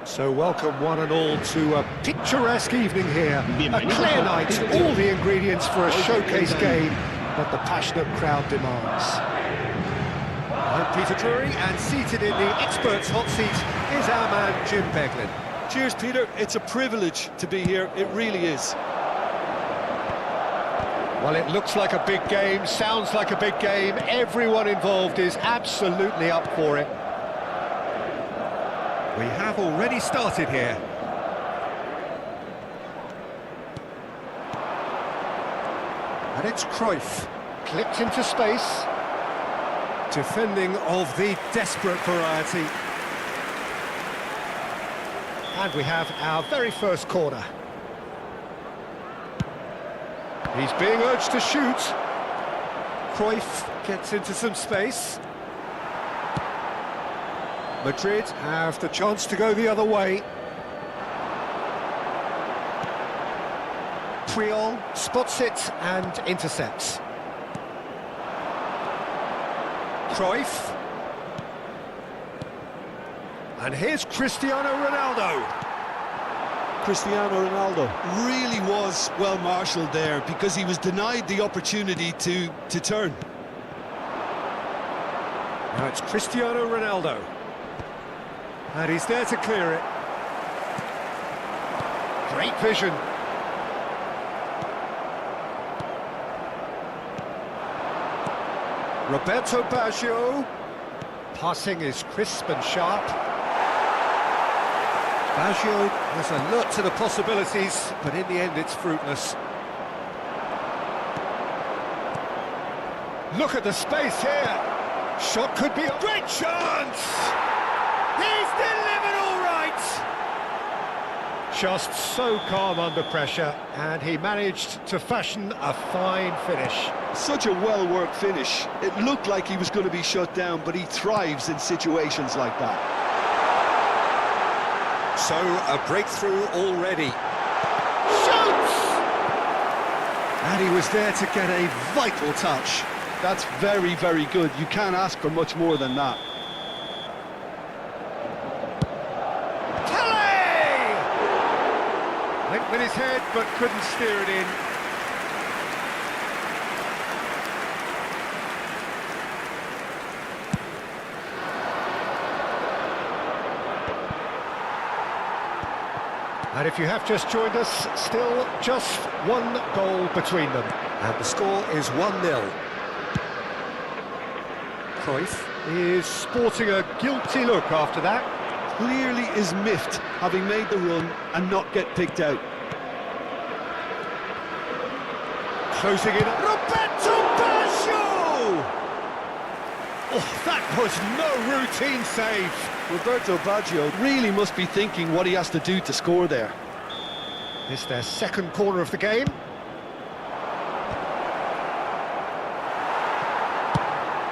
So welcome one and all to a picturesque evening here. A clear night, all the ingredients for a showcase game that the passionate crowd demands. I'm Peter Drury, and seated in the experts' hot seat is our man Jim Beglin. Cheers, Peter. It's a privilege to be here. It really is. Well, it looks like a big game, sounds like a big game. Everyone involved is absolutely up for it. We have already started here. And it's Cruyff. Clipped into space. Defending of the desperate variety. And we have our very first corner. He's being urged to shoot. Cruyff gets into some space. Madrid have the chance to go the other way. Puyol spots it and intercepts. Cruyff. And here's Cristiano Ronaldo. Cristiano Ronaldo really was well marshalled there because he was denied the opportunity to turn. Now it's Cristiano Ronaldo. And he's there to clear it. Great vision. Roberto Baggio. Passing is crisp and sharp. Baggio was alert to the possibilities, but in the end it's fruitless. Look at the space here. Shot could be a great chance. He's delivered all right. Just so calm under pressure, and he managed to fashion a fine finish. Such a well-worked finish. It looked like he was going to be shut down, but he thrives in situations like that. So, a breakthrough already. Shoots! And he was there to get a vital touch. That's very, very good. You can't ask for much more than that. Went with his head, but couldn't steer it in. And if you have just joined us, still just one goal between them. And the score is 1-0. Cruyff is sporting a guilty look after that. Clearly is miffed, having made the run and not get picked out. Closing in, Roberto Baggio! Oh, that was no routine save. Roberto Baggio really must be thinking what he has to do to score there. It's their second corner of the game.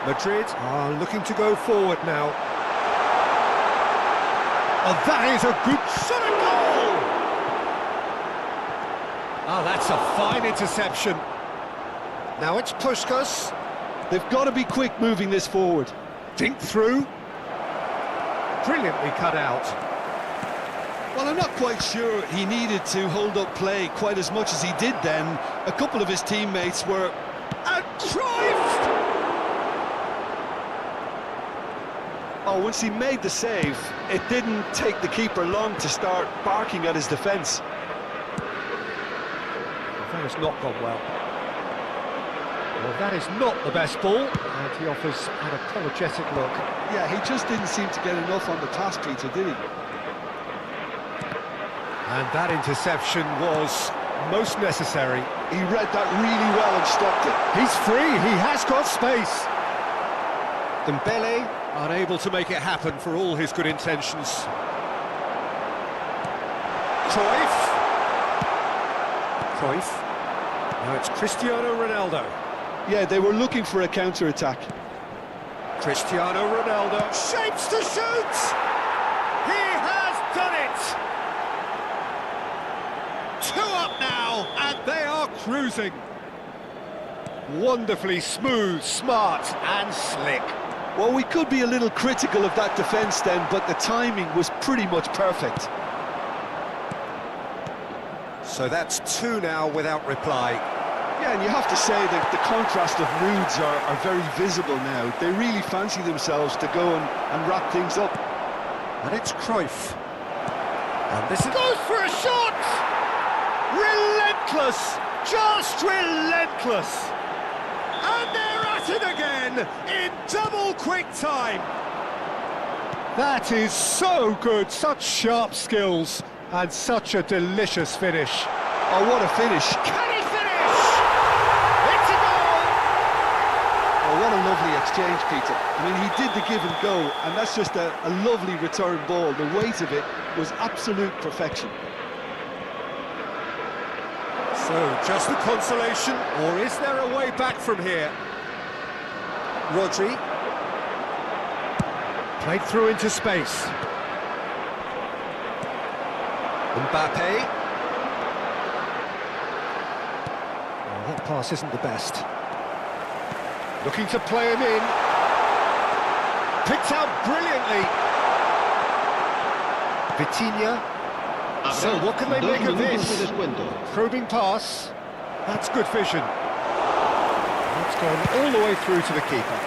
Madrid are looking to go forward now. Oh, that is a good shot at goal! Oh, that's a fine interception. Now it's Puskás. They've got to be quick moving this forward. Dink through. Brilliantly cut out. Well, I'm not quite sure he needed to hold up play quite as much as he did then. A couple of his teammates were... And Cruyff! Oh, once he made the save, it didn't take the keeper long to start barking at his defence. That has not gone well. Well, that is not the best ball, and he offers an apologetic look. Yeah, he just didn't seem to get enough on the task, Peter, did he? And that interception was most necessary. He read that really well and stopped it. He's free, he has got space. Dembele unable to make it happen for all his good intentions. Cruyff. Now it's Cristiano Ronaldo. Yeah, they were looking for a counter-attack. Cristiano Ronaldo shapes to shoot! He has done it! 2 up now, and they are cruising. Wonderfully smooth, smart and slick. Well, we could be a little critical of that defence then, but the timing was pretty much perfect. So that's 2 now without reply. Yeah, and you have to say that the contrast of moods are very visible now. They really fancy themselves to go and wrap things up. And it's Cruyff. And this goes for a shot! Relentless! Just relentless! And they're at it again in double quick time. That is so good, such sharp skills and such a delicious finish. Oh, what a finish. Can he finish? It's a goal! Oh, what a lovely exchange, Peter. I mean, he did the give and go, and that's just a lovely return ball. The weight of it was absolute perfection. So, just the consolation, or is there a way back from here? Rodri. Played through into space. Mbappe. Oh, that pass isn't the best. Looking to play him in. Picked out brilliantly. Vitinha. So what can they make of this? Probing pass. That's good vision. That's gone all the way through to the keeper.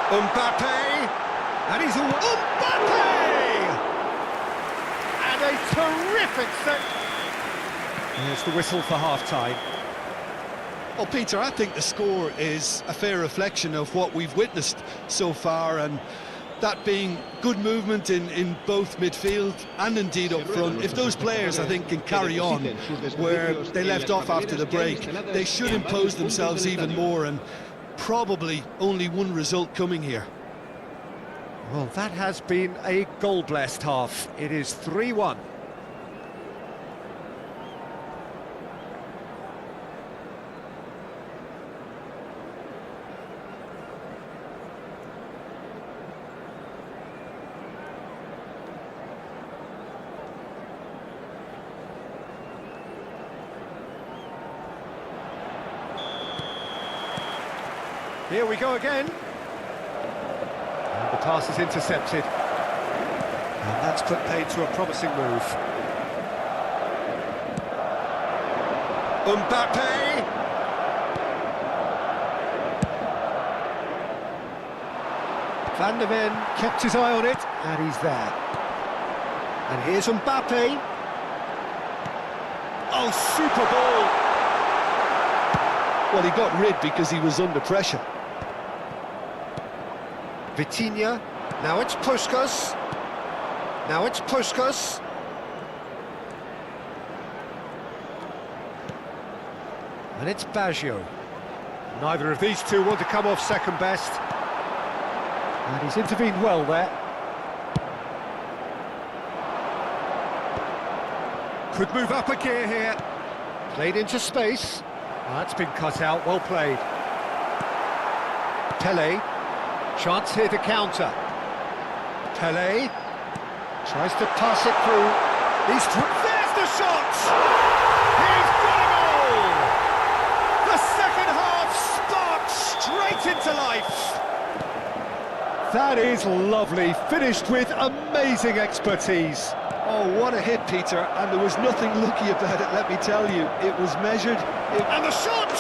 Mbappe! And he's all... Mbappe! And a terrific set. Here's the whistle for half-time. Well, Peter, I think the score is a fair reflection of what we've witnessed so far, and that being good movement in both midfield and indeed up front. If those players, I think, can carry on where they left off after the break, they should impose themselves even more, and probably only one result coming here. Well, that has been a goal-blessed half. It is 3-1. Here we go again. And the pass is intercepted. And that's put paid to a promising move. Mbappe! Van der Ven kept his eye on it, and he's there. And here's Mbappe. Oh, super ball! Well, he got rid because he was under pressure. Vitinha. Now it's Puskas. Now it's Puskas. And it's Baggio. Neither of these two want to come off second best. And he's intervened well there. Could move up a gear here. Played into space. Oh, that's been cut out, well played. Pele. Chance here to counter. Pele. Tries to pass it through. There's the shot! He's got a goal! The second half sparks straight into life. That is lovely, finished with amazing expertise. Oh, what a hit, Peter, and there was nothing lucky about it, let me tell you. It was measured. And the shot!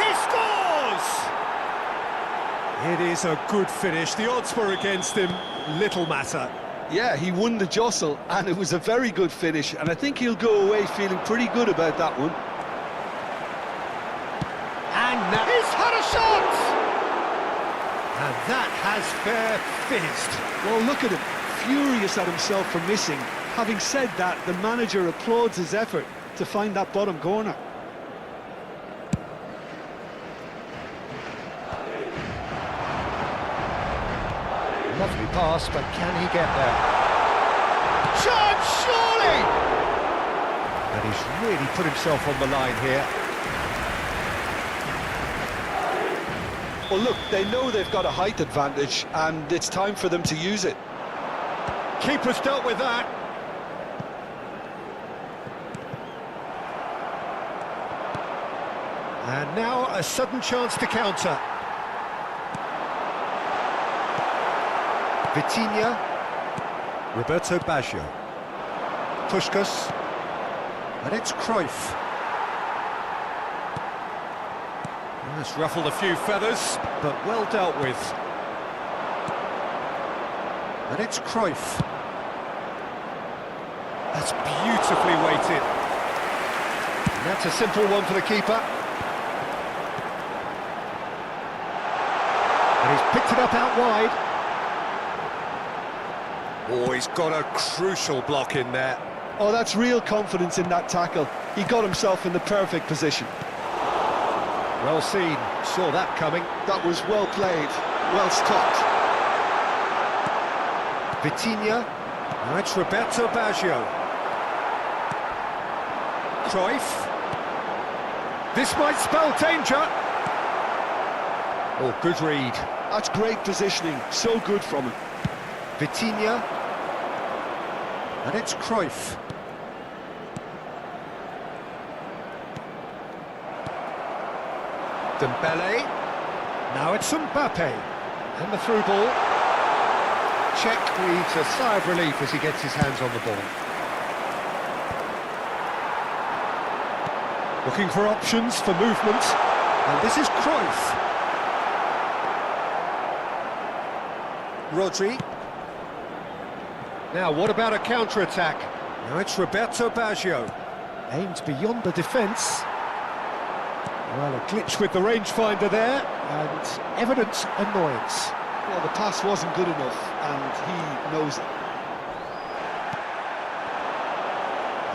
He scores! It is a good finish. The odds were against him, little matter. Yeah, he won the jostle, and it was a very good finish, and I think he'll go away feeling pretty good about that one. And now he's had a shot! And that has fair fizzed. Well, look at him, furious at himself for missing. Having said that, the manager applauds his effort to find that bottom corner. Lovely pass, but can he get there? Chance, surely! And he's really put himself on the line here. Well, look, they know they've got a height advantage, and it's time for them to use it. Keeper's dealt with that. And now a sudden chance to counter. Vitinha. Roberto Baggio. Puskas. And it's Cruyff. That's ruffled a few feathers, but well dealt with. And it's Cruyff. That's beautifully weighted. And that's a simple one for the keeper. And he's picked it up out wide. Oh, he's got a crucial block in there. Oh, that's real confidence in that tackle. He got himself in the perfect position. Well seen, saw that coming. That was well played, well stopped. Vitinha. Now it's Roberto Baggio. Cruyff. This might spell danger. Oh, good read. That's great positioning, so good from him. Vitinha. And it's Cruyff. Dembele. Now it's Mbappe. And the through ball. Czech breathes a sigh of relief as he gets his hands on the ball. Looking for options for movement. And this is Cruyff. Rodri. Now, what about a counter-attack? Now it's Roberto Baggio. Aims beyond the defence. Well, a glitch with the rangefinder there, and evident annoyance. Well, the pass wasn't good enough, and he knows it.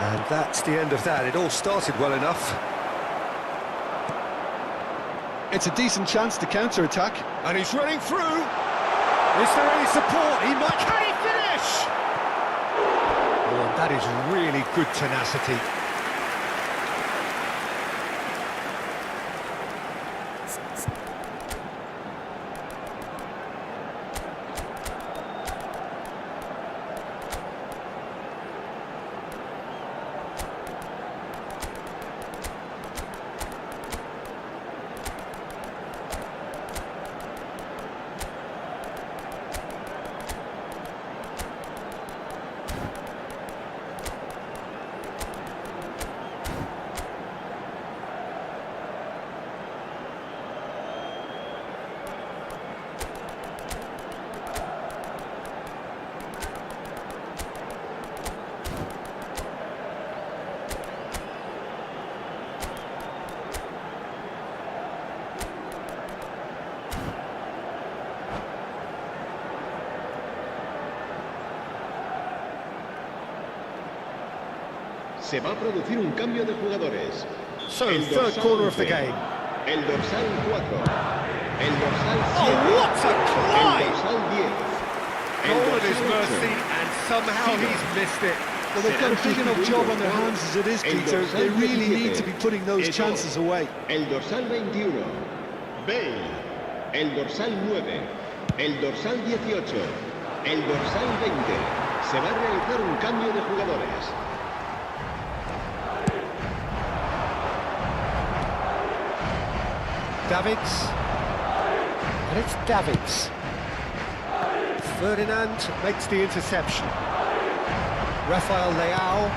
And that's the end of that. It all started well enough. It's a decent chance to counter-attack. And he's running through. Is there any support? He might... Can he finish? Oh, that is really good tenacity. Se va a producir un cambio de jugadores. So, El third dorsal corner of the 11, game. El dorsal 4. El dorsal 7. Oh, what a El climb! dorsal 10. El Goal at dorsal his 8. mercy, and somehow he's missed it. Well, they've got a big enough job on their hands as it is, Peter. They really need to be putting those chances away. El dorsal 21. Bale. El dorsal 9. El dorsal 18. El dorsal 20. Se va a realizar un cambio de jugadores. Davids. And it's Davids. Ferdinand makes the interception. Rafael Leao.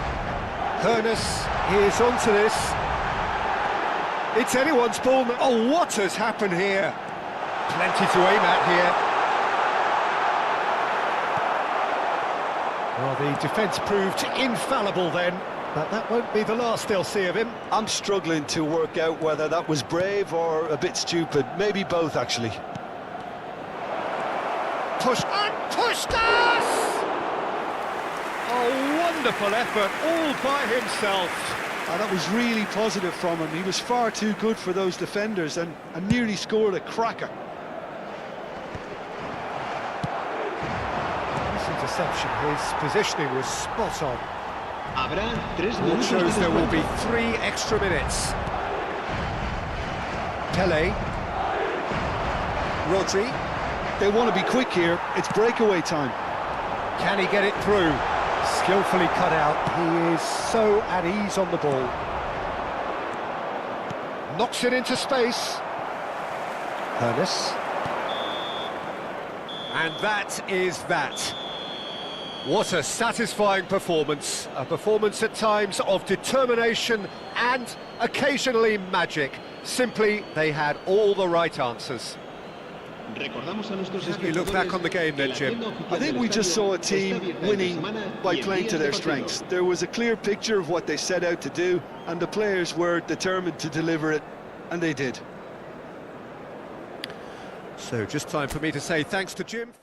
Hoeneß is onto this. It's anyone's ball. Oh, what has happened here? Plenty to aim at here. Well, the defence proved infallible then, but that won't be the last they'll see of him. I'm struggling to work out whether that was brave or a bit stupid. Maybe both, actually. Push and pushed us! A wonderful effort, all by himself. And that was really positive from him. He was far too good for those defenders and nearly scored a cracker. This interception, his positioning was spot on. Habrá 3 It minutos shows de there will be descuento. 3 extra minutes. Pele. Rodri. They want to be quick here. It's breakaway time. Can he get it through? Skillfully cut out. He is so at ease on the ball. Knocks it into space. Hoeneß. And that is that. What a satisfying performance. A performance at times of determination and occasionally magic. Simply, they had all the right answers. Recordamos a nuestros How do you look back on the game then, Jim? I think we just saw a team winning by playing to their strengths. There was a clear picture of what they set out to do, and the players were determined to deliver it, and they did. So just time for me to say thanks to Jim.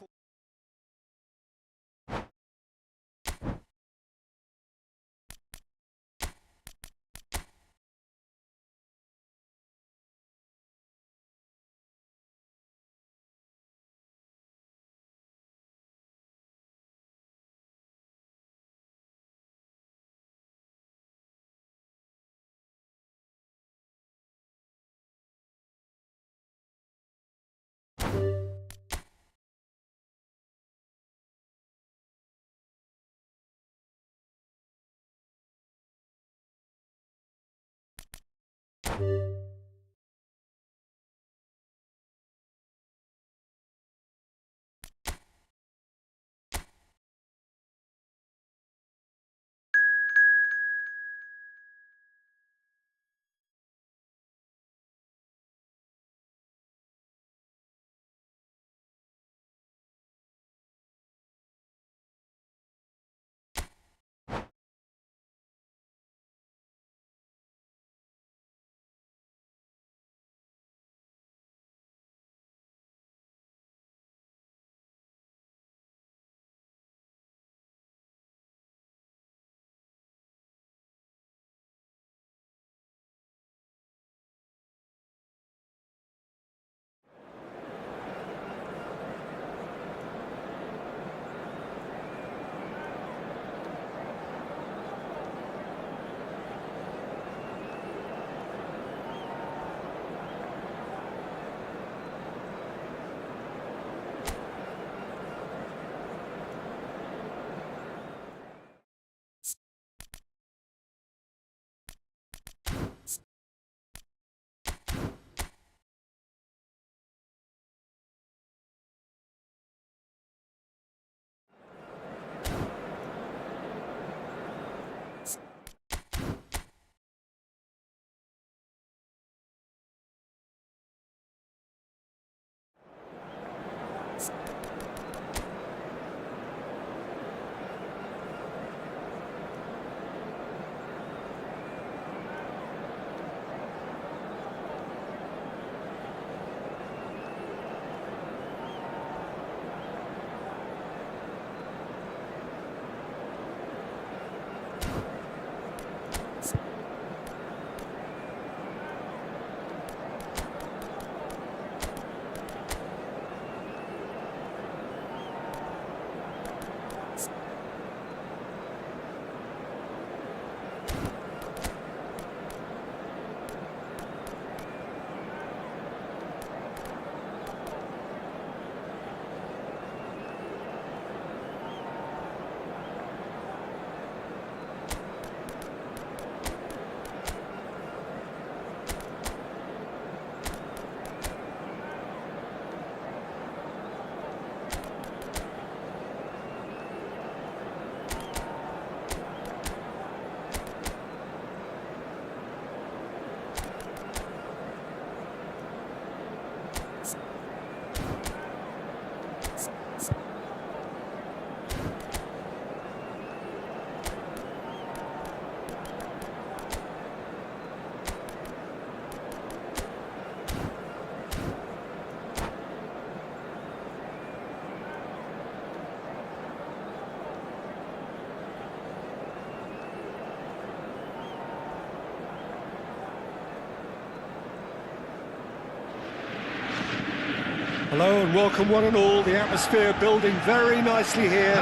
Hello and welcome one and all. The atmosphere building very nicely here.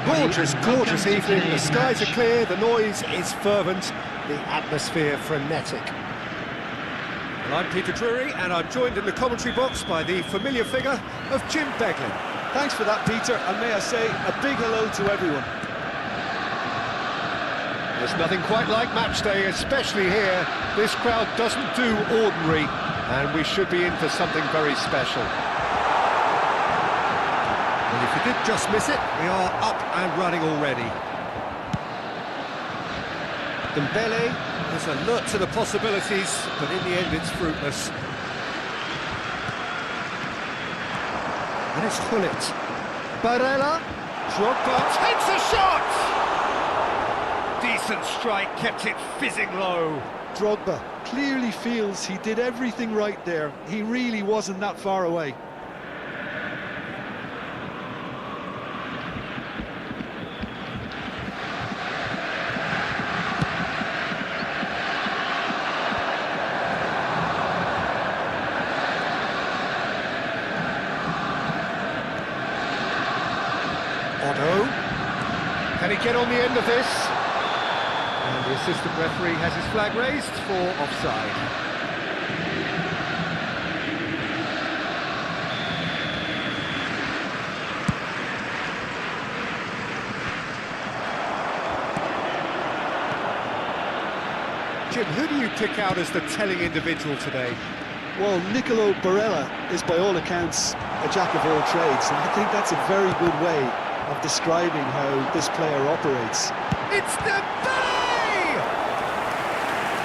Gorgeous, gorgeous evening. The skies are clear, the noise is fervent, the atmosphere frenetic. Well, I'm Peter Drury and I'm joined in the commentary box by the familiar figure of Jim Beglin. Thanks for that, Peter, and may I say a big hello to everyone. There's nothing quite like match day, especially here. This crowd doesn't do ordinary, and we should be in for something very special. And if you did just miss it, we are up and running already. Dembele is alert to the possibilities, but in the end it's fruitless. And it's Gullit. Barella. Drogba takes a shot! Decent strike, kept it fizzing low. Drogba clearly feels he did everything right there. He really wasn't that far away. Otto. Can he get on the end of this? And the assistant referee has his flag raised for offside. Jim, who do you pick out as the telling individual today? Well, Nicolo Barella is by all accounts a jack of all trades, and I think that's a very good way of describing how this player operates. It's Dembele!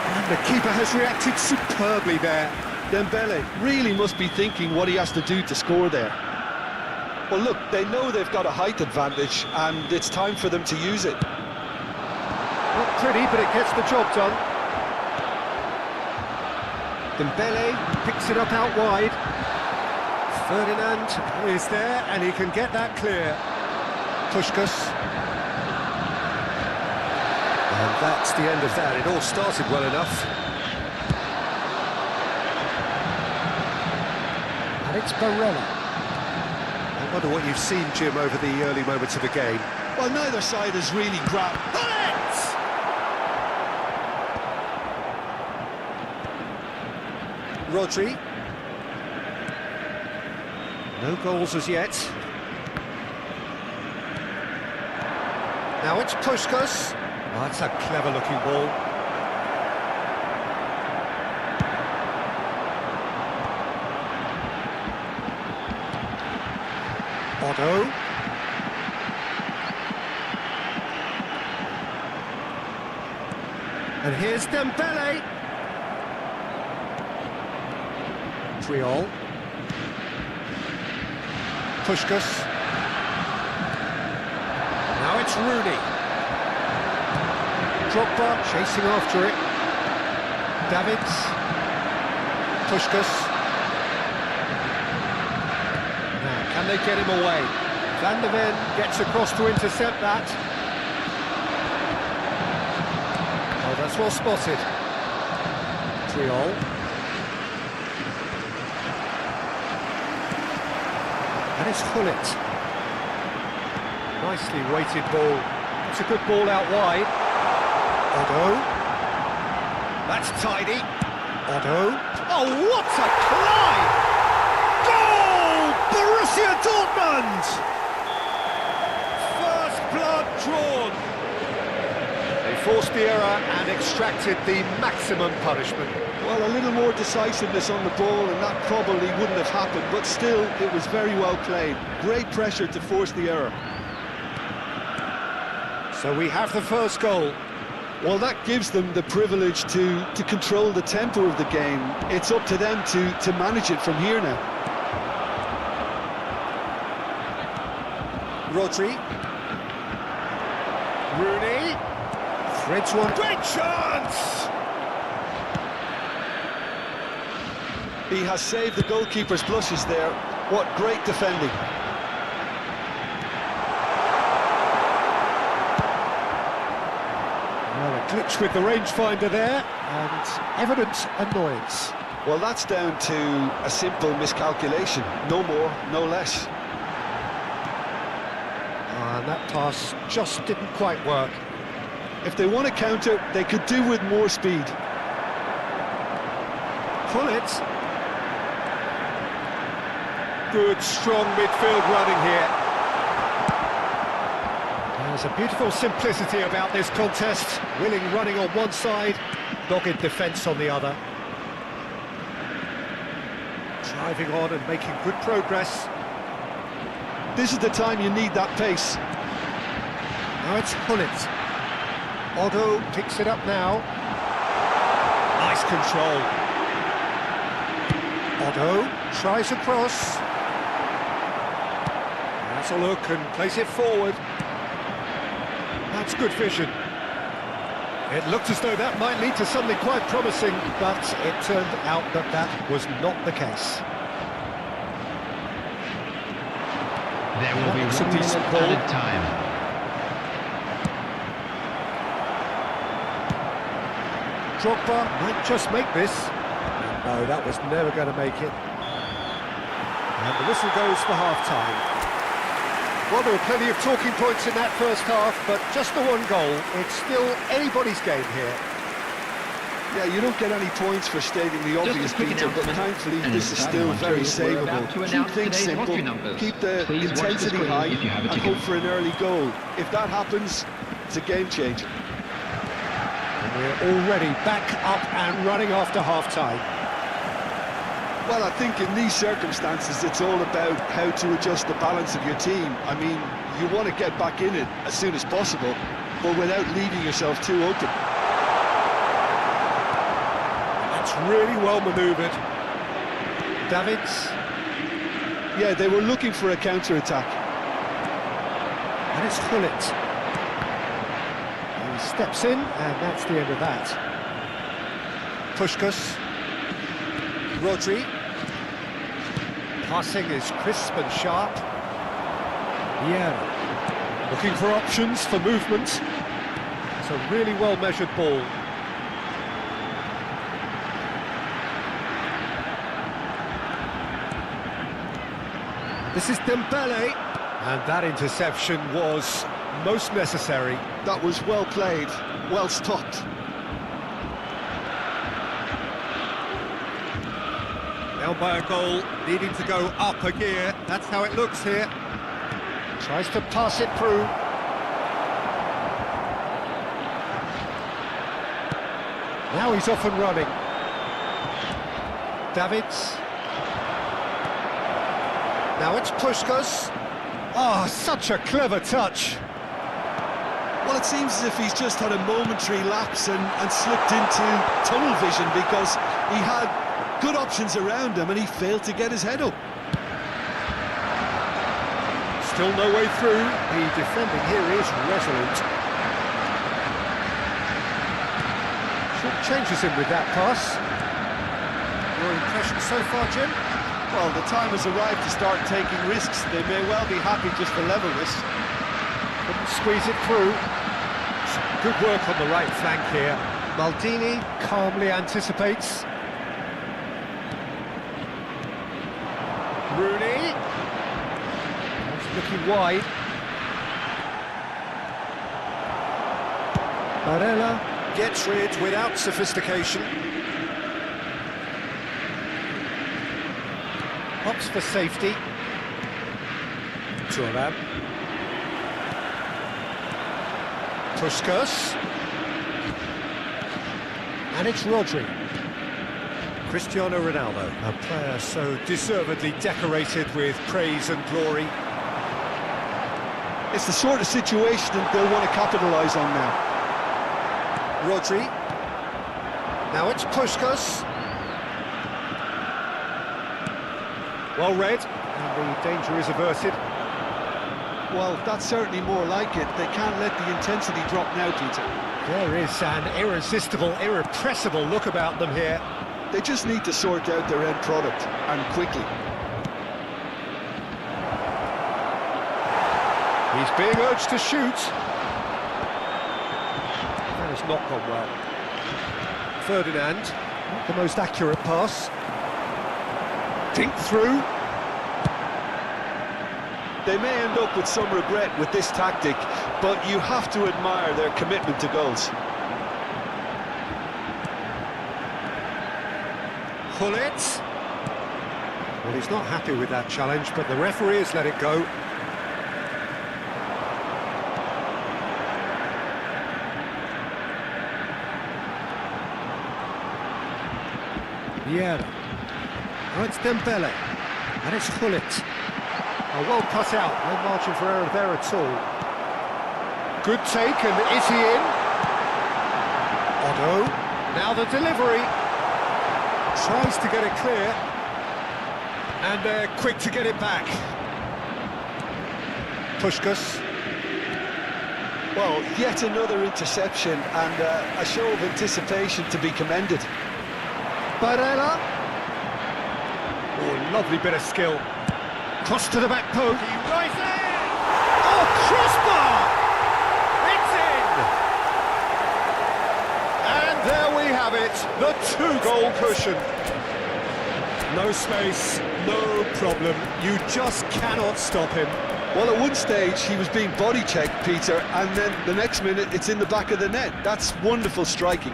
And the keeper has reacted superbly there. Dembele really must be thinking what he has to do to score there. Well, look, they know they've got a height advantage, and it's time for them to use it. Not pretty, but it gets the job done. Dembele picks it up out wide. Ferdinand is there, and he can get that clear. Puskás. And that's the end of that. It all started well enough. And it's Barella. I wonder what you've seen, Jim, over the early moments of the game. Well, neither side has really grabbed. Rodri. No goals as yet. Now it's Puskás. Oh, that's a clever-looking ball. Otto. And here's Dembele. Triol. Puskás. Now it's Rooney. Drogba chasing after it. Davids. Puskás. Now, can they get him away? Van der Ven gets across to intercept that. Oh, that's well spotted. Triol. And it's Gullit. Nicely weighted ball. It's a good ball out wide. Otto. That's tidy. Otto. Oh, what a climb! Goal! Borussia Dortmund! First blood drawn. They forced the error and extracted the maximum punishment. Well, a little more decisiveness on the ball and that probably wouldn't have happened, but still, it was very well played. Great pressure to force the error. So we have the first goal. Well, that gives them the privilege to control the tempo of the game. It's up to them to manage it from here now. Rodri. Rooney. Threads one. Great chance! He has saved the goalkeeper's blushes there. What great defending. Well, a glitch with the rangefinder there, and evident annoyance. Well, that's down to a simple miscalculation. No more, no less. And that pass just didn't quite work. If they want to counter, they could do with more speed. Pull it. Good, strong midfield running here. There's a beautiful simplicity about this contest. Willing running on one side, dogged defence on the other. Driving on and making good progress. This is the time you need that pace. Now it's Hullet. Otto picks it up now. Nice control. Otto tries a cross. That's a look and plays it forward. That's good vision. It looked as though that might lead to something quite promising, but it turned out that that was not the case. There will be That's a 1 decent minute ball. added time. Drogba might just make this. No, that was never going to make it. And the whistle goes for half-time. Well, there were plenty of talking points in that first half, but just the one goal. It's still anybody's game here. Yeah, you don't get any points for stating the Just obvious, a quick Peter, but announcement. thankfully And this is it's still time very to- we're savable. about to Keep announce things today's simple, lottery numbers. keep the Please watch the intensity screen high, if you have a and ticket. hope for an early goal. If that happens, it's a game changer. And we're already back up and running after half-time. Well, I think in these circumstances, it's all about how to adjust the balance of your team. I mean, you want to get back in it as soon as possible, but without leaving yourself too open. That's really well manoeuvred. Davids, Yeah, they were looking for a counter-attack. and it's Hullet. He steps in, and that's the end of that. Puskás. Rodri. Passing is crisp and sharp. Yeah. Looking for options for movement. It's a really well-measured ball. This is Dembele. And that interception was most necessary. That was well played, well stopped. Down by a goal, needing to go up a gear. That's how it looks here. Tries to pass it through. Now he's off and running. Davids. Now it's Puskás. Oh, such a clever touch. Well, it seems as if he's just had a momentary lapse and slipped into tunnel vision because he had good options around him and he failed to get his head up. Still no way through. The defending here is resolute. Changes him with that pass. Your impression so far, Jim? Well, the time has arrived to start taking risks. They may well be happy just to level this. Couldn't squeeze it through. Some good work on the right flank here. Maldini calmly anticipates. Rooney. He's looking wide. Barella gets rid without sophistication. Opts for safety. Thuram. Puskás. And it's Rodri. Cristiano Ronaldo, a player so deservedly decorated with praise and glory. It's the sort of situation that they'll want to capitalise on now. Rodri. Now it's Puskás. Well read, and the danger is averted. Well, that's certainly more like it. They can't let the intensity drop now, Peter. There is an irresistible, irrepressible look about them here. They just need to sort out their end product, and quickly. He's being urged to shoot. That has not gone well. Ferdinand. Not the most accurate pass. Dink through. They may end up with some regret with this tactic, but you have to admire their commitment to goals. Gullit. Well, he's not happy with that challenge, but the referee has let it go. Vieira. Now it's Dembele. And it's Gullit. Oh, well cut out. No margin for error there at all. Good take, and is he in? Otto. Now the delivery. Tries to get it clear. And they're quick to get it back. Puskás. Well, yet another interception and a show of anticipation to be commended. Barella. Oh, lovely bit of skill. Cross to the back post. Right there! Oh, crossbar! It's in! And there we have it, the two-goal cushion. No space, no problem. You just cannot stop him. Well, at one stage he was being body checked, Peter, and then the next minute it's in the back of the net. That's wonderful striking.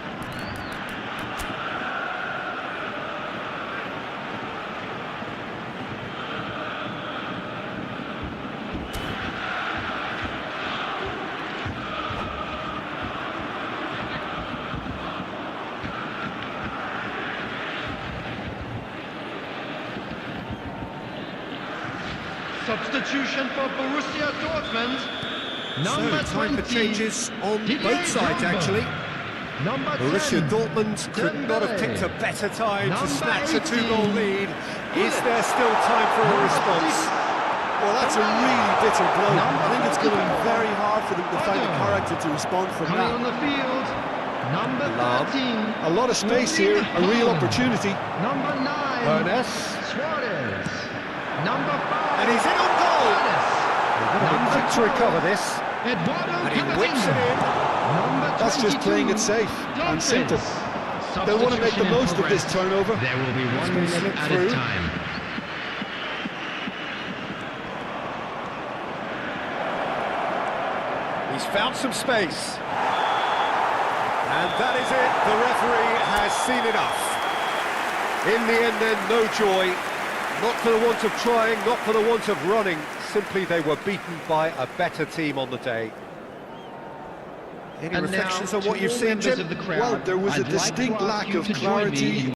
Substitution for Borussia Dortmund. Number So, time 20. for changes on Didier both sides, Drogba. actually. Number Borussia 10. Dortmund could not have picked a better time to Number snatch a 18. two-goal lead. Is there still time for a Number response? Well, that's a really bitter blow. I think it's going to be 54. very hard for them to find the character to respond from Coming on that. the field. Number Lahm. 13. A lot of space here, a real opportunity. Number 9. Ernest. Suarez. Number 5. And he's in on goal. Suarez. Number quick to recover this. Eduardo And he whips it in. Number That's just 22. playing it safe and simple. Dumfries. They'll want to make the Substitution in most of this progress. turnover. There will be He's one gonna minute slip at through. a time. He's found some space. And that is it. The referee has seen enough. In the end then, no joy. Not for the want of trying, not for the want of running. Simply they were beaten by a better team on the day. Any And now, reflections on to what you've all seen, members Jim? of the crowd, Well, there was a I'd like to distinct ask lack you of to join me clarity.